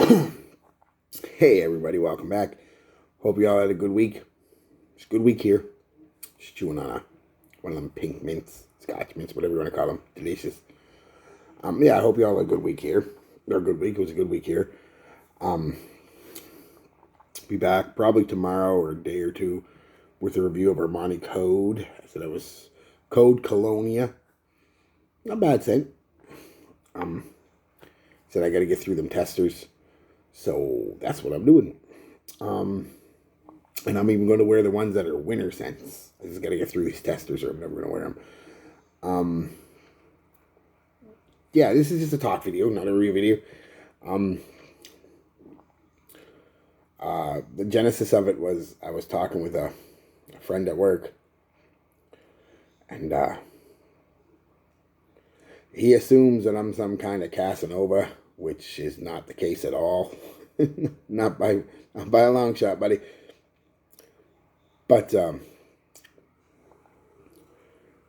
Hey everybody, welcome back. Hope you all had a good week. It's a good week here. Just chewing on one of them pink mints, scotch mints, whatever you want to call them. Delicious. Yeah, I hope you all had a good week here. Or a good week. It was a good week here. Be back probably tomorrow or a day or two with a review of Armani Code. I said it was Code Colonia. Not bad scent. Said I got to get through them testers. So that's what I'm doing. And I'm even going to wear the ones that are winter scents. I just got to get through these testers or I'm never going to wear them. Yeah, this is just a talk video, not a review video. The genesis of it was I was talking with a friend at work. And he assumes that I'm some kind of Casanova, which is not the case at all. not by a long shot, buddy. But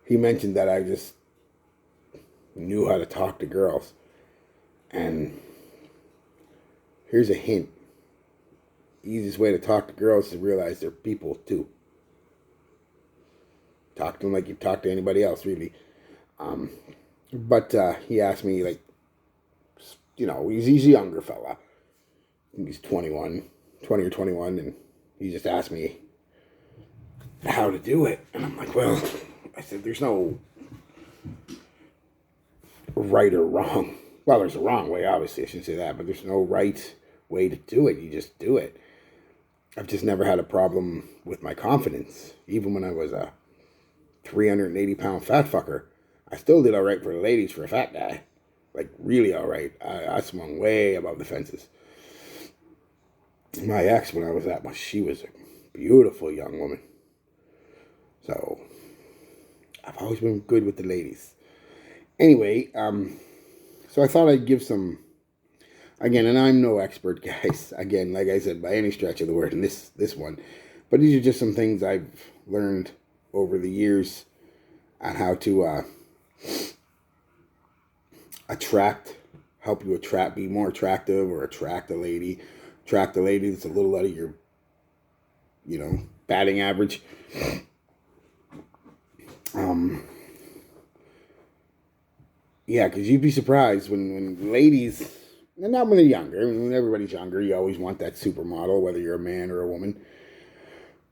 he mentioned that I just knew how to talk to girls. And here's a hint. The easiest way to talk to girls is to realize they're people too. Talk to them like you talk to anybody else, really. But he asked me, like, he's a younger fella. I think he's 20 or 21, and he just asked me how to do it. And I'm like, well, I said, there's no right or wrong. Well, there's a wrong way, obviously, I shouldn't say that, but there's no right way to do it. You just do it. I've just never had a problem with my confidence. Even when I was a 380-pound fat fucker, I still did all right for the ladies for a fat guy. Like, really all right. I swung way above the fences. My ex, when I was that much, she was a beautiful young woman. So, I've always been good with the ladies. Anyway, so I thought I'd give some, again, and I'm no expert, guys. Again, like I said, by any stretch of the word in this one. But these are just some things I've learned over the years on how to help you be more attractive or attract a lady that's a little out of your, batting average. Yeah, because you'd be surprised when ladies, and not when they're younger, I mean, when everybody's younger, you always want that supermodel, whether you're a man or a woman.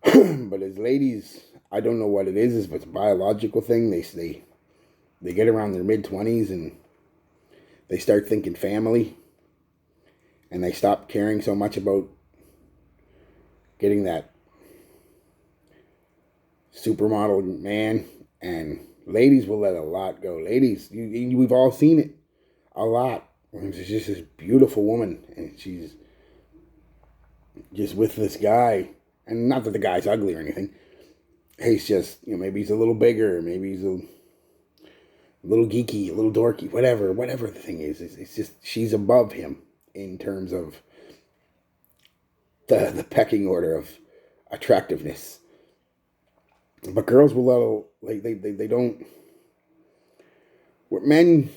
But as ladies, I don't know what it is if it's a biological thing. They get around their mid-20s and they start thinking family, and they stop caring so much about getting that supermodel man. And ladies will let a lot go. Ladies, we've all seen it a lot. There's just this beautiful woman, and she's just with this guy. And not that the guy's ugly or anything. He's just, maybe he's a little bigger. Maybe he's a little geeky, a little dorky, whatever the thing is. It's just, she's above him in terms of the pecking order of attractiveness. But girls will let, like, they don't, men,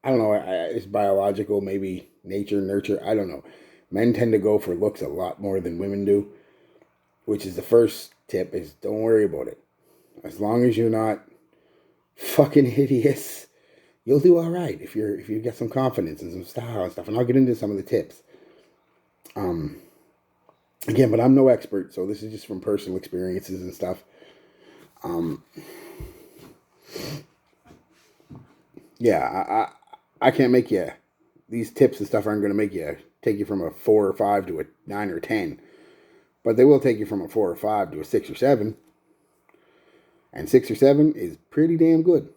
I don't know, it's biological, maybe nature, nurture, I don't know. Men tend to go for looks a lot more than women do, which is the first tip, is don't worry about it. As long as you're not fucking hideous, you'll do all right if you get some confidence and some style and stuff. And I'll get into some of the tips. Again, but I'm no expert, so this is just from personal experiences and stuff. Yeah, I can't make you, these tips and stuff aren't going to take you from a 4 or 5 to a 9 or 10. But they will take you from a 4 or 5 to a 6 or 7. And 6 or 7 is pretty damn good.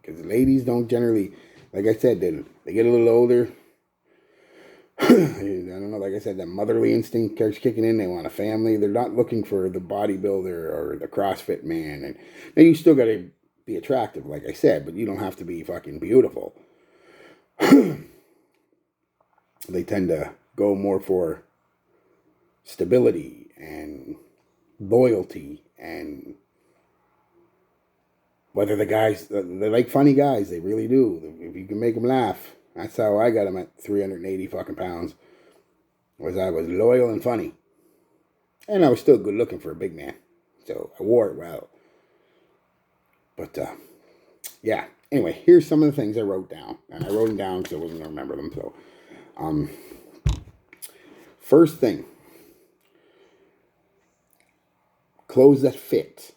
Because ladies don't generally, like I said, they get a little older. I don't know, like I said, that motherly instinct starts kicking in. They want a family. They're not looking for the bodybuilder or the CrossFit man. And then you still got to be attractive, like I said, but you don't have to be fucking beautiful. They tend to go more for stability and loyalty, and whether the guys, they like funny guys, they really do. If you can make them laugh, That's how I got him at 380 fucking pounds. Was I was loyal and funny. And I was still good looking for a big man. So I wore it well. But, yeah. Anyway, here's some of the things I wrote down. And I wrote them down because I wasn't going to remember them. So, first thing, clothes that fit.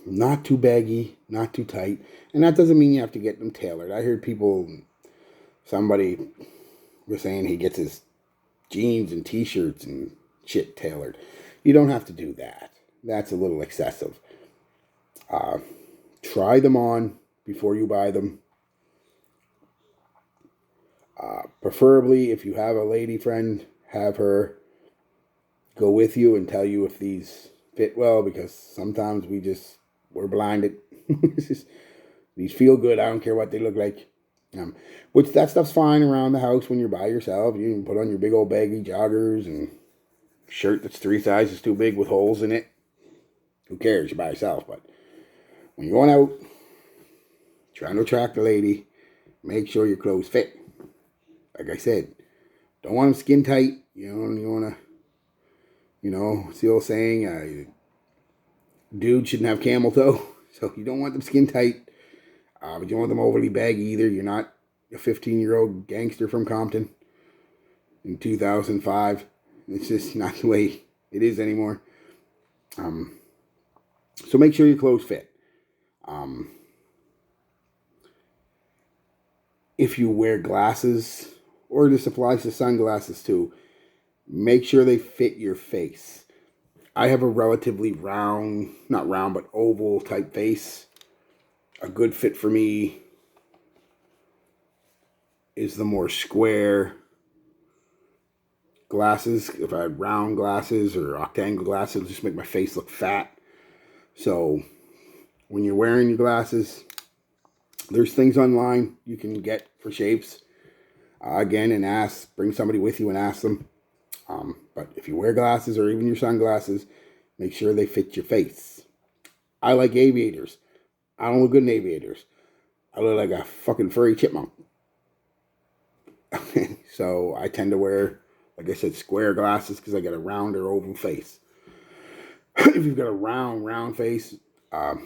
Not too baggy, not too tight. And that doesn't mean you have to get them tailored. I heard somebody was saying he gets his jeans and t-shirts and shit tailored. You don't have to do that. That's a little excessive. Try them on before you buy them. Preferably, if you have a lady friend, have her go with you and tell you if these fit well, because sometimes we're blinded. These feel good. I don't care what they look like. Which that stuff's fine around the house when you're by yourself. You can put on your big old baggy joggers and shirt that's 3 sizes too big with holes in it. Who cares? You're by yourself. But when you're going out, trying to attract a lady, make sure your clothes fit. Like I said, don't want them skin tight. You want to, it's the old saying, dude shouldn't have camel toe. So you don't want them skin tight. But you don't want them overly baggy either. You're not a 15-year-old gangster from Compton in 2005. It's just not the way it is anymore. So make sure your clothes fit. If you wear glasses, or this applies to sunglasses too, make sure they fit your face. I have a relatively round, not round, but oval type face. A good fit for me is the more square glasses. If I had round glasses or octangle glasses, it'll just make my face look fat. So when you're wearing your glasses, there's things online you can get for shapes. Again, and bring somebody with you and ask them. But if you wear glasses or even your sunglasses, make sure they fit your face. I like aviators. I don't look good in aviators. I look like a fucking furry chipmunk. So I tend to wear, like I said, square glasses because I got a round or oval face. If you've got a round face, like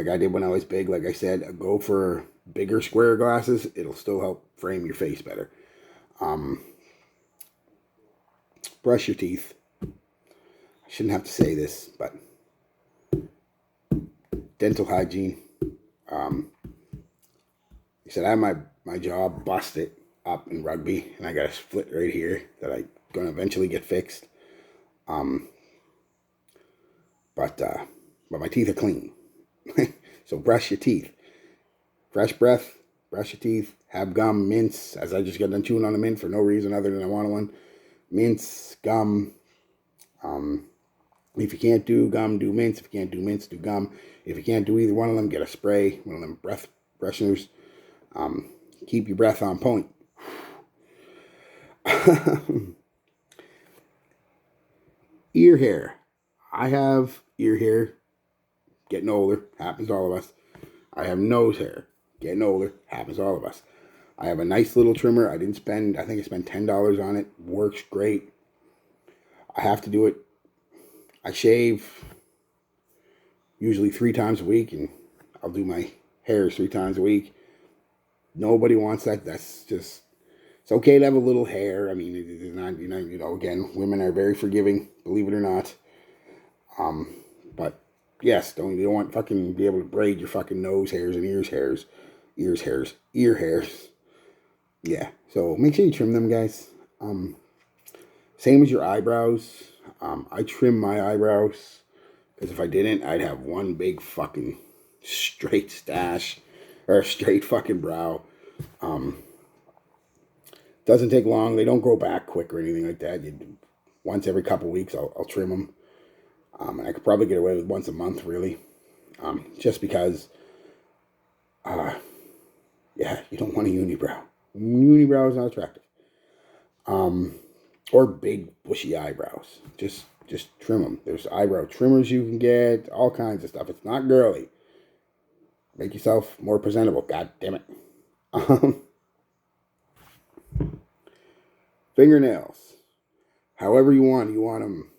I did when I was big, like I said, go for bigger square glasses. It'll still help frame your face better. Brush your teeth. I shouldn't have to say this, but dental hygiene. He said I have my jaw busted up in rugby, and I got a split right here that I'm going to eventually get fixed. But my teeth are clean. So brush your teeth. Fresh breath, brush your teeth, have gum, mints, as I just got done chewing on a mint for no reason other than I wanted one. Mints, gum. If you can't do gum, do mints. If you can't do mints, do gum. If you can't do either one of them, get a spray, one of them breath fresheners. Keep your breath on point. Ear hair. I have ear hair. Getting older. Happens to all of us. I have nose hair. Getting older. Happens to all of us. I have a nice little trimmer. I think I spent $10 on it. Works great. I have to do it. I shave usually 3 times a week, and I'll do my hairs 3 times a week. Nobody wants that. That's just, it's okay to have a little hair. I mean, it is not, again, women are very forgiving, believe it or not. But yes, you don't want fucking be able to braid your fucking nose hairs and ear hairs. Yeah, so make sure you trim them, guys. Same as your eyebrows. I trim my eyebrows because if I didn't, I'd have one big fucking straight stash or a straight fucking brow. Doesn't take long. They don't grow back quick or anything like that. Once every couple weeks, I'll trim them. And I could probably get away with once a month, really. Just because, you don't want a unibrow. Unibrow is not attractive. Or big bushy eyebrows. Just trim them. There's eyebrow trimmers you can get, all kinds of stuff. It's not girly. Make yourself more presentable. God damn it. Um, Fingernails. However you want. You want them.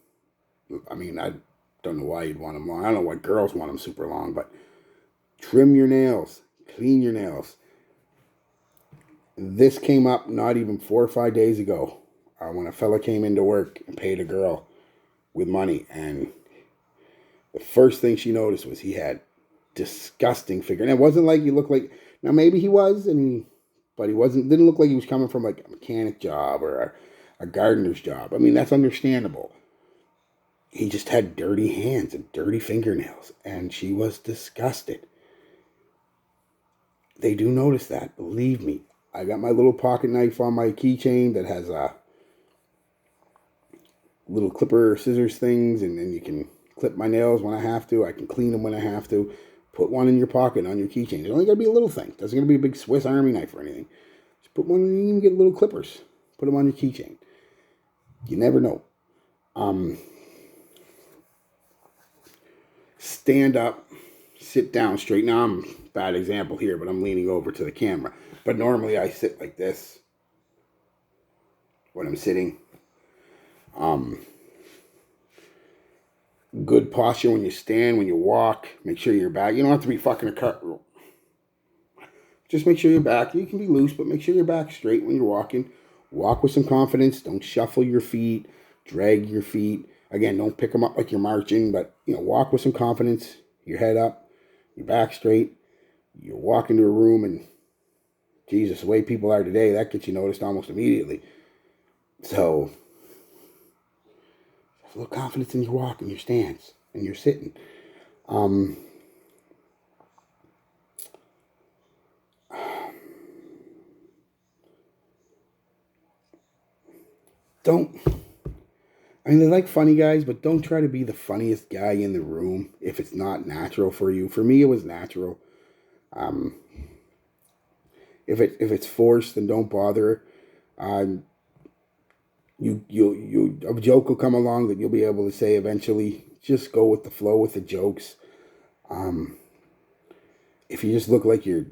I mean, I don't know why you'd want them long. I don't know why girls want them super long, but trim your nails. Clean your nails. This came up not even 4 or 5 days ago when a fella came into work and paid a girl with money. And the first thing she noticed was he had disgusting figure. And it wasn't like he looked like, now maybe he was, but he wasn't, didn't look like he was coming from like a mechanic job or a gardener's job. I mean, that's understandable. He just had dirty hands and dirty fingernails, and she was disgusted. They do notice that, believe me. I got my little pocket knife on my keychain that has a little clipper scissors things, and then you can clip my nails when I have to. I can clean them when I have to. Put one in your pocket on your keychain. It's only got to be a little thing. It doesn't got to be a big Swiss Army knife or anything. Just put one, you can get little clippers. Put them on your keychain. You never know. Stand up, sit down straight. Now I'm a bad example here, but I'm leaning over to the camera. But normally I sit like this when I'm sitting. Good posture when you stand, when you walk. Make sure your back. You don't have to be fucking a cut. Just make sure your back. You can be loose, but make sure your back's straight when you're walking. Walk with some confidence. Don't shuffle your feet. Drag your feet. Again, don't pick them up like you're marching, but walk with some confidence. Your head up, your back straight. You walk into a room, and Jesus, the way people are today, that gets you noticed almost immediately. So, have a little confidence in your walk and your stance and your sitting. I mean, they like funny guys, but don't try to be the funniest guy in the room if it's not natural for you. For me, it was natural. If it's forced, then don't bother. A joke will come along that you'll be able to say eventually. Just go with the flow with the jokes. If you just look like you're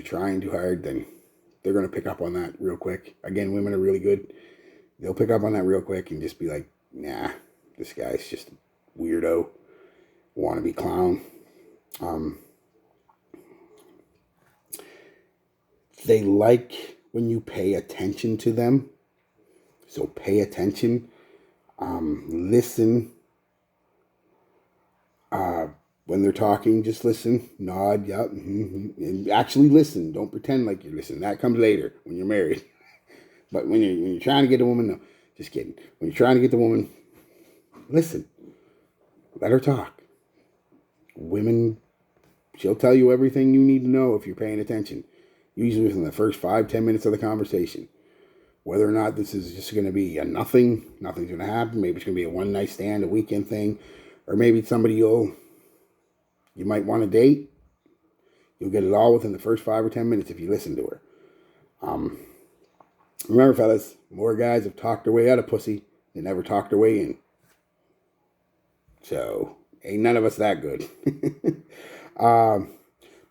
trying too hard, then they're gonna pick up on that real quick. Again, women are really good. They'll pick up on that real quick and just be like, nah, this guy's just a weirdo, wannabe clown. They like when you pay attention to them. So pay attention. Listen. When they're talking, just listen, nod, yeah, and actually listen. Don't pretend like you're listening. That comes later when you're married. But when you're trying to get a woman, no, just kidding. When you're trying to get the woman, listen. Let her talk. Women, she'll tell you everything you need to know if you're paying attention. Usually within the first 5-10 minutes of the conversation. Whether or not this is just going to be a nothing's going to happen. Maybe it's going to be a one night stand, a weekend thing, or maybe it's somebody you might want to date. You'll get it all within the first 5 or 10 minutes if you listen to her. Remember, fellas, more guys have talked their way out of pussy than ever talked their way in. So, ain't none of us that good.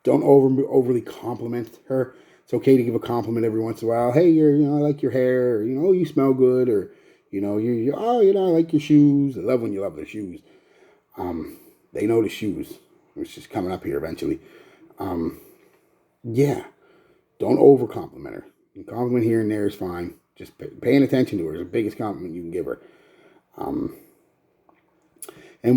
Don't overly compliment her. It's okay to give a compliment every once in a while. Hey, I like your hair. Or, you smell good. Or, I like your shoes. I love when you love their shoes. They know the shoes. It's just coming up here eventually. Yeah. Don't over compliment her. A compliment here and there is fine. Just paying attention to her is the biggest compliment you can give her. And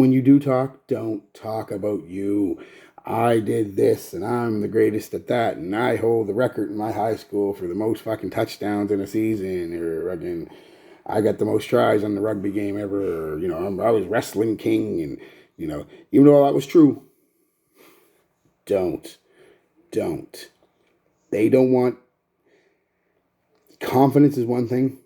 when you do talk, don't talk about you. I did this, and I'm the greatest at that, and I hold the record in my high school for the most fucking touchdowns in a season, or again, I got the most tries on the rugby game ever, or, I was wrestling king, and, even though all that was true, don't. They don't want, confidence is one thing.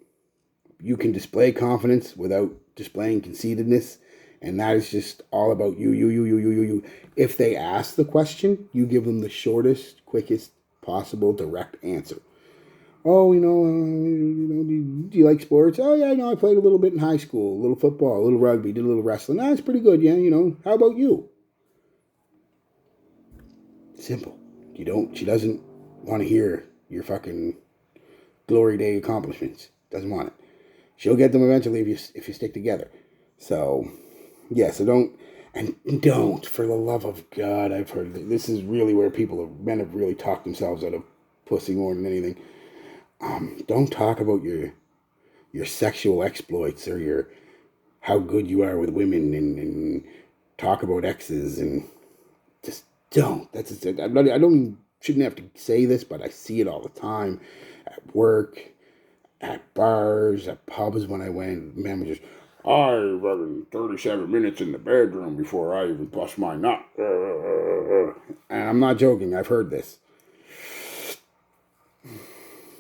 You can display confidence without displaying conceitedness. And that is just all about you. If they ask the question, you give them the shortest, quickest possible direct answer. Oh, do you like sports? Oh, yeah, I played a little bit in high school, a little football, a little rugby, did a little wrestling. It's pretty good, yeah, how about you? Simple. She doesn't want to hear your fucking glory day accomplishments. Doesn't want it. She'll get them eventually if you stick together. So, yeah, so don't, for the love of God, I've heard this is really where men have really talked themselves out of pussy more than anything. Don't talk about your sexual exploits or your how good you are with women and talk about exes and just don't. That's it. I don't shouldn't have to say this, but I see it all the time at work, at bars, at pubs when I went. Men were just, I fucking 37 minutes in the bedroom before I even bust my nut. And I'm not joking. I've heard this.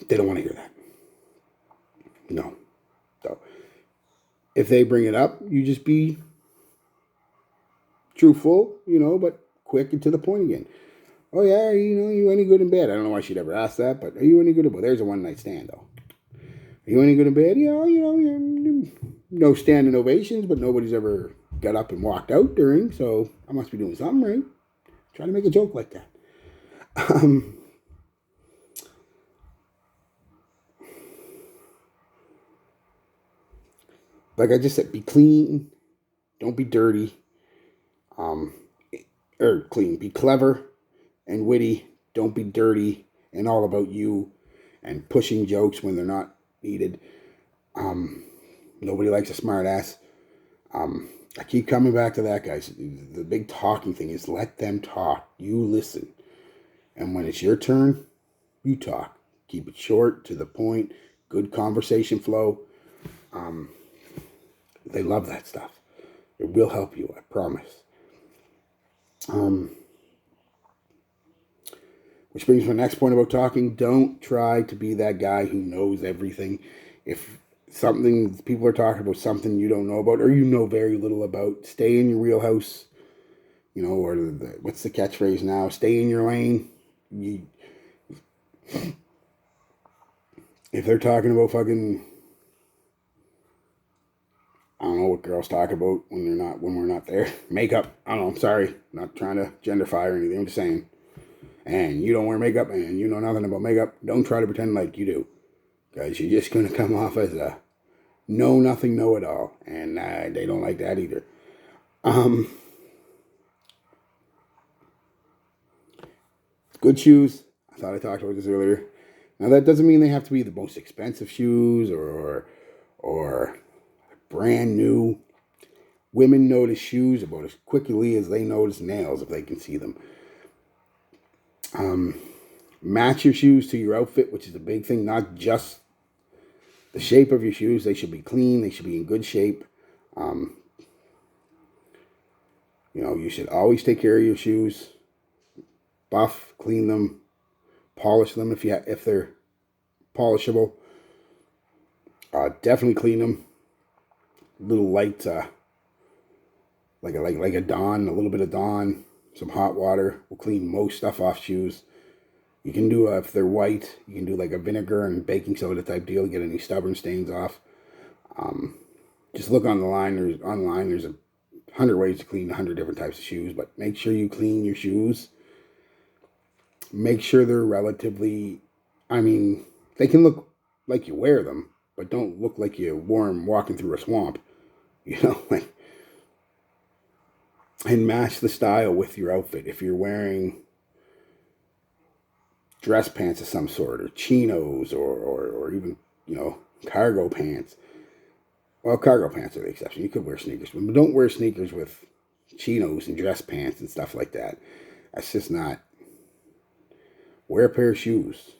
They don't want to hear that. No. So if they bring it up, you just be truthful, but quick and to the point again. Oh yeah, you any good in bed? I don't know why she'd ever ask that, but are you any good in bed? There's a one night stand though. Are you any good in bed? No standing ovations, but nobody's ever got up and walked out during, so I must be doing something right. Try to make a joke like that. Like I just said, be clean. Don't be dirty. Or clean. Be clever and witty. Don't be dirty and all about you and pushing jokes when they're not needed. Nobody likes a smart ass. I keep coming back to that, guys. The big talking thing is let them talk. You listen. And when it's your turn, you talk. Keep it short, to the point, good conversation flow. They love that stuff. It will help you, I promise. Which brings me to the next point about talking. Don't try to be that guy who knows everything. If people are talking about something you don't know about or you know very little about, stay in your wheelhouse. Or what's the catchphrase now? Stay in your lane. If they're talking about fucking, I don't know what girls talk about when we're not there. Makeup. I don't know. I'm sorry. I'm not trying to genderfy or anything. I'm just saying. And you don't wear makeup and you know nothing about makeup. Don't try to pretend like you do. Because you're just going to come off as a know-nothing, know-it-all. And they don't like that either. Good shoes. I thought I talked about this earlier. Now that doesn't mean they have to be the most expensive shoes or brand new. Women notice shoes about as quickly as they notice nails if they can see them. Match your shoes to your outfit, which is a big thing. Not just the shape of your shoes. They should be clean. They should be in good shape. You should always take care of your shoes. Buff, clean them, polish them if they're polishable. Definitely clean them. Little light, like a Dawn, a little bit of Dawn, some hot water will clean most stuff off shoes. You can do if they're white, you can do like a vinegar and baking soda type deal to get any stubborn stains off. Just look online. There's 100 ways to clean 100 different types of shoes, but make sure you clean your shoes. Make sure they're relatively, they can look like you wear them, but don't look like you wore them walking through a swamp, and match the style with your outfit. If you're wearing dress pants of some sort, or chinos, or even, cargo pants. Well, cargo pants are the exception. You could wear sneakers, but don't wear sneakers with chinos and dress pants and stuff like that. That's just not. Wear a pair of shoes,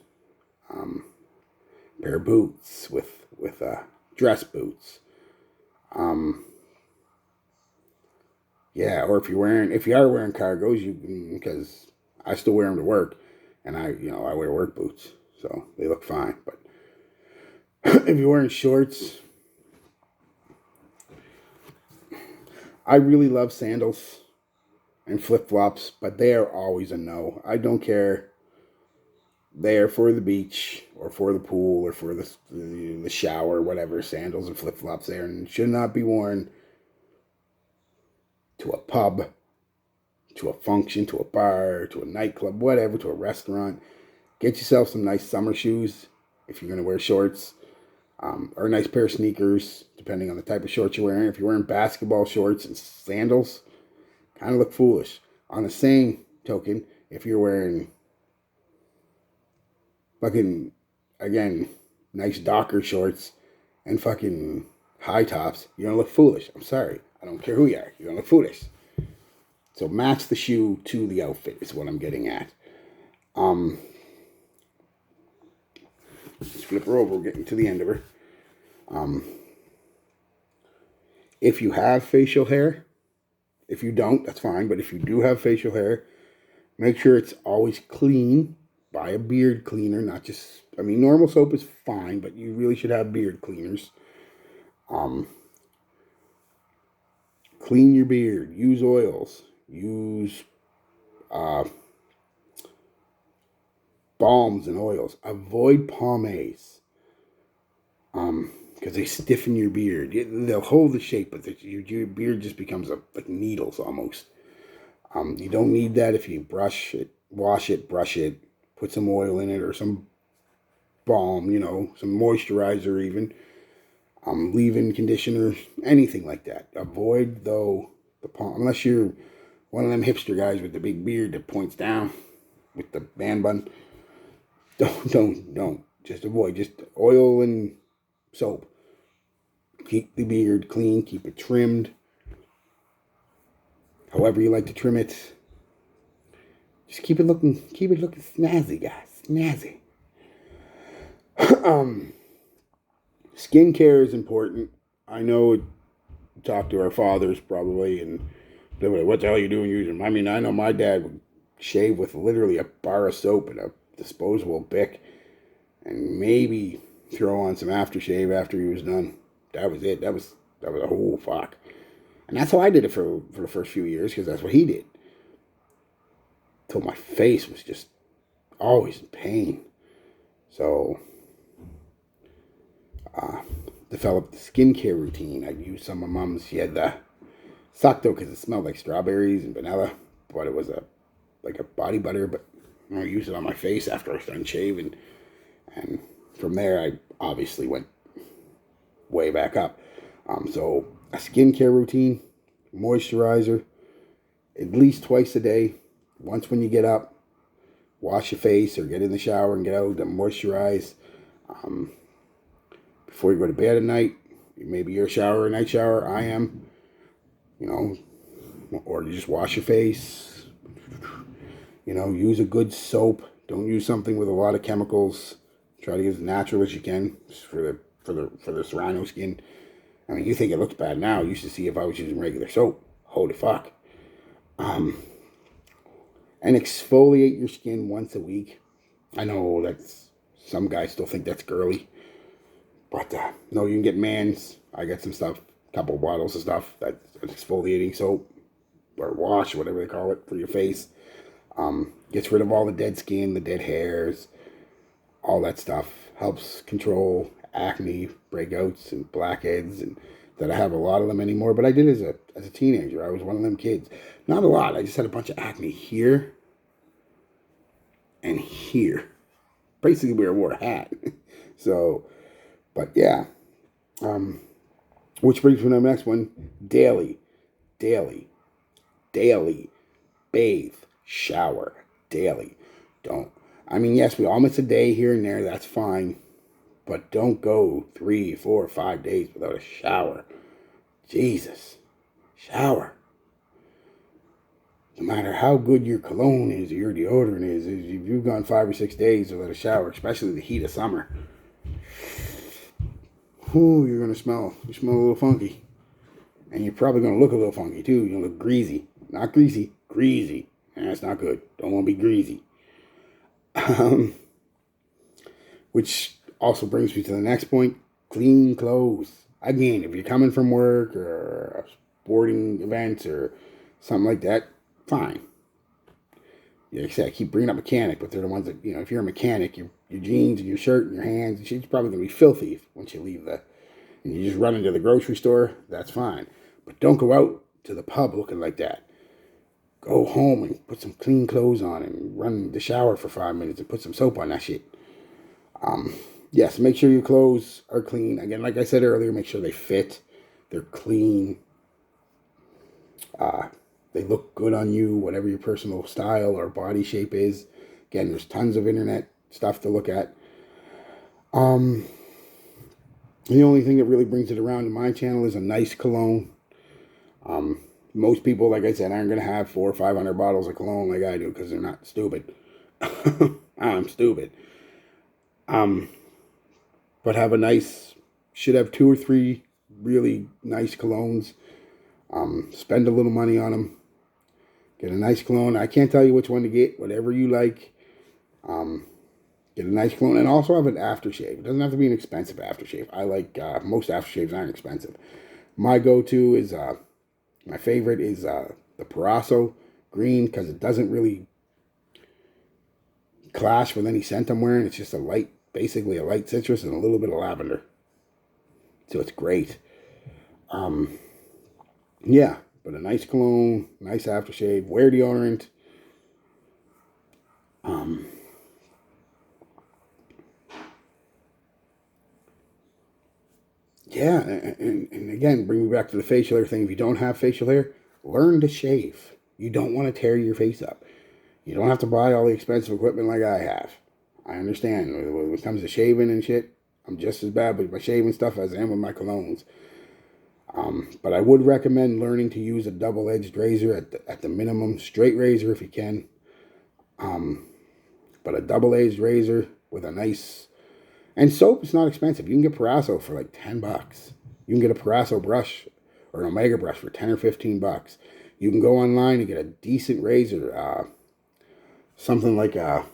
pair of boots with dress boots. Yeah, or if you are wearing cargos, because I still wear them to work, and I wear work boots, so they look fine. But if you're wearing shorts, I really love sandals and flip-flops, but they are always a no. I don't care. They are for the beach or for the pool or for the shower, whatever. Sandals and flip-flops there, and should not be worn to a pub, to a function, to a bar, to a nightclub, whatever, to a restaurant. Get yourself some nice summer shoes if you're going to wear shorts, or a nice pair of sneakers, depending on the type of shorts you're wearing. If you're wearing basketball shorts and sandals, kind of look foolish. On the same token, if you're wearing fucking, again, nice Docker shorts and fucking high tops, you're going to look foolish. I'm sorry. I don't care who you are. You're going to look foolish. So match the shoe to the outfit is what I'm getting at. Just flip her over, we're getting to the end of her. If you have facial hair, if you don't, that's fine. But if you do have facial hair, make sure it's always clean. Buy a beard cleaner, not just, I mean, normal soap is fine, but you really should have beard cleaners. Clean your beard. Use oils. Use balms and oils. Avoid pomades. Because they stiffen your beard. They'll hold the shape, but your beard just becomes like needles almost. You don't need that if you brush it, wash it, brush it, put some oil in it or some balm, some moisturizer even, leave-in conditioner, anything like that. Avoid, though, the palm, unless you're one of them hipster guys with the big beard that points down with the man bun. Don't. Just avoid. Just oil and soap. Keep the beard clean. Keep it trimmed. However you like to trim it. Just keep it looking snazzy, guys. Snazzy. Skincare is important. I know, talk to our fathers probably, and they're like, what the hell are you doing using? I mean, I know my dad would shave with literally a bar of soap and a disposable Bic, and maybe throw on some aftershave after he was done. That was it. That was a whole fuck. And that's how I did it for the first few years, because that's what he did. Till my face was just always in pain. So, developed the skincare routine. I'd use some of Mom's. She had the sucked though because it smelled like strawberries and vanilla, but it was like a body butter. But I used it on my face after I was done shaving, and from there I obviously went way back up. So a skincare routine, moisturizer, at least twice a day. Once when you get up, wash your face or get in the shower and get out and moisturize. Before you go to bed at night, maybe you're a night shower. I am, or you just wash your face. Use a good soap. Don't use something with a lot of chemicals. Try to get as natural as you can for the rhino skin. I mean, you think it looks bad now. You should see if I was using regular soap. Holy fuck. And exfoliate your skin once a week. I know that's, some guys still think that's girly. But no, you can get Man's. I got some stuff, a couple bottles of stuff. That's exfoliating soap or wash, whatever they call it, for your face. Gets rid of all the dead skin, the dead hairs, all that stuff. Helps control acne, breakouts, and blackheads, and that I have a lot of them anymore. But I did as a teenager. I was one of them kids. Not a lot. I just had a bunch of acne here and here. Basically, where I wore a hat. So, but yeah. Which brings me to the next one. Daily. Bathe. Shower. Daily. Yes, we all miss a day here and there. That's fine. But don't go 3, 4, 5 days without a shower. Jesus. Shower. No matter how good your cologne is or your deodorant is, if you've gone 5 or 6 days without a shower, especially the heat of summer, you're going to smell a little funky. And you're probably going to look a little funky too. You're going to look greasy. Not greasy, greasy. And that's not good. Don't want to be greasy. Which also brings me to the next point. Clean clothes. Again, if you're coming from work or sporting events or something like that, fine. Like I said, I keep bringing up mechanic, but they're the ones that, if you're a mechanic, your jeans and your shirt and your hands, and shit's probably going to be filthy once you leave and you just run into the grocery store, that's fine. But don't go out to the pub looking like that. Go home and put some clean clothes on and run the shower for 5 minutes and put some soap on that shit. Yes, make sure your clothes are clean. Again, like I said earlier, make sure they fit. They're clean. They look good on you, whatever your personal style or body shape is. Again, there's tons of internet stuff to look at. The only thing that really brings it around to my channel is a nice cologne. Most people, like I said, aren't going to have 400 or 500 bottles of cologne like I do because they're not stupid. I'm stupid. But have a nice, should have 2 or 3 really nice colognes. Spend a little money on them. Get a nice cologne. I can't tell you which one to get. Whatever you like. Get a nice cologne. And also have an aftershave. It doesn't have to be an expensive aftershave. I like, most aftershaves aren't expensive. My go-to is, my favorite is the Parasso green because it doesn't really clash with any scent I'm wearing. It's just a light, basically a light citrus and a little bit of lavender. So it's great. Yeah, but a nice cologne, nice aftershave, wear deodorant. Yeah, and again, bring me back to the facial hair thing. If you don't have facial hair, learn to shave. You don't want to tear your face up. You don't have to buy all the expensive equipment like I have. I understand. When it comes to shaving and shit, I'm just as bad with my shaving stuff as I am with my colognes. But I would recommend learning to use a double-edged razor at the minimum. Straight razor if you can. But a double-edged razor with a nice... And soap is not expensive. You can get Parasso for like $10. You can get a Parasso brush or an Omega brush for 10 or 15 bucks. You can go online and get a decent razor. Something like well,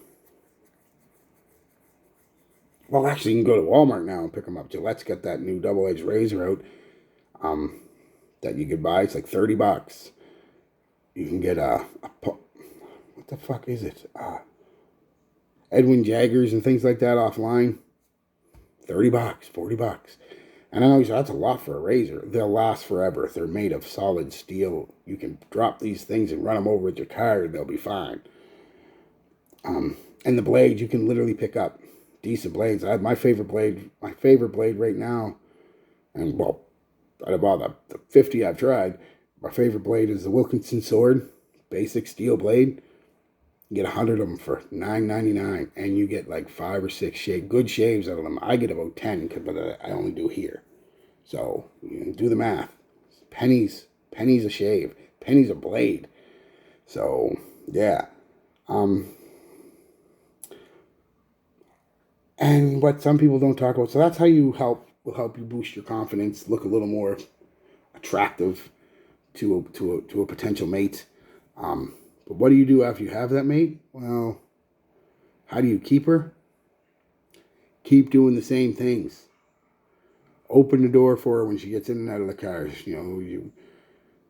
actually, you can go to Walmart now and pick them up. Gillette's got that new double-edged razor out that you could buy. It's like 30 bucks. You can get what the fuck is it? Edwin Jaggers and things like that offline. 30 bucks, 40 bucks. And I know that's a lot for a razor. They'll last forever. If they're made of solid steel, you can drop these things and run them over with your car and they'll be fine. And the blades, you can literally pick up decent blades. I have my favorite blade right now, and well, out of all the 50 I've tried, my favorite blade is the Wilkinson Sword, basic steel blade. You get 100 of them for $9.99, and you get like 5 or 6 good shaves out of them. I get about 10, but I only do here. So you can do the math. Pennies a shave, pennies a blade. So yeah. And what some people don't talk about. So that's how will help you boost your confidence, look a little more attractive to a potential mate. But what do you do after you have that mate? Well, how do you keep her? Keep doing the same things. Open the door for her when she gets in and out of the car.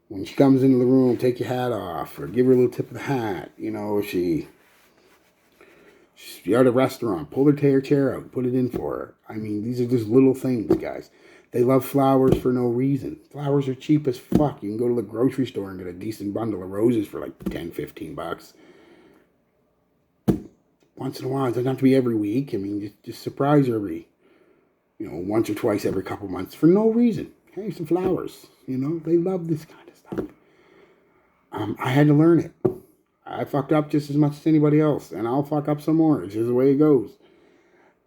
When she comes into the room, take your hat off or give her a little tip of the hat. If she's at a restaurant, pull her chair out, put it in for her. I mean, these are just little things, guys. They love flowers for no reason. Flowers are cheap as fuck. You can go to the grocery store and get a decent bundle of roses for like 10, 15 bucks. Once in a while. It doesn't have to be every week. I mean, just surprise her once or twice every couple months for no reason. Hey, some flowers. They love this kind of stuff. I had to learn it. I fucked up just as much as anybody else, and I'll fuck up some more. It's just the way it goes.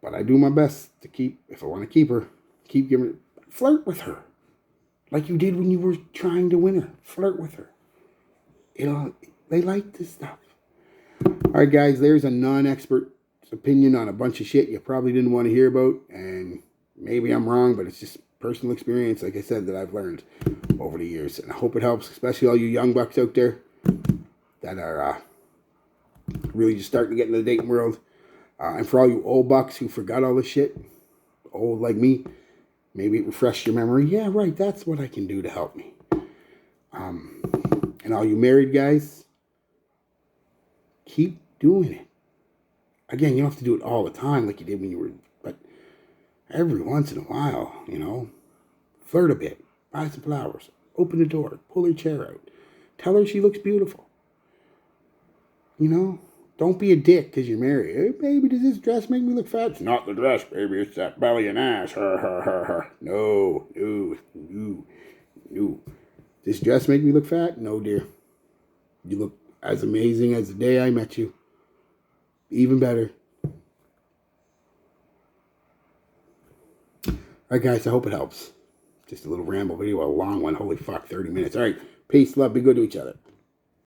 But I do my best to if I want to keep her, keep giving her. Flirt with her. Like you did when you were trying to win her. Flirt with her. They like this stuff. All right, guys, there's a non-expert opinion on a bunch of shit you probably didn't want to hear about, and maybe I'm wrong, but it's just personal experience, like I said, that I've learned over the years, and I hope it helps, especially all you young bucks out there that are really just starting to get into the dating world, and for all you old bucks who forgot all this shit, old like me, maybe it refreshed your memory. Yeah, right, that's what I can do to help me. And all you married guys, keep doing it. Again, you don't have to do it all the time like you did when you were, but every once in a while, flirt a bit, buy some flowers, open the door, pull her chair out, tell her she looks beautiful. You know, don't be a dick because you're married. Hey, baby, does this dress make me look fat? It's not the dress, baby. It's that belly and ass. Her, her, her, her. No, no, no, no. This dress make me look fat? No, dear. You look as amazing as the day I met you. Even better. All right, guys, I hope it helps. Just a little ramble video, a long one. Holy fuck, 30 minutes. All right, peace, love, be good to each other.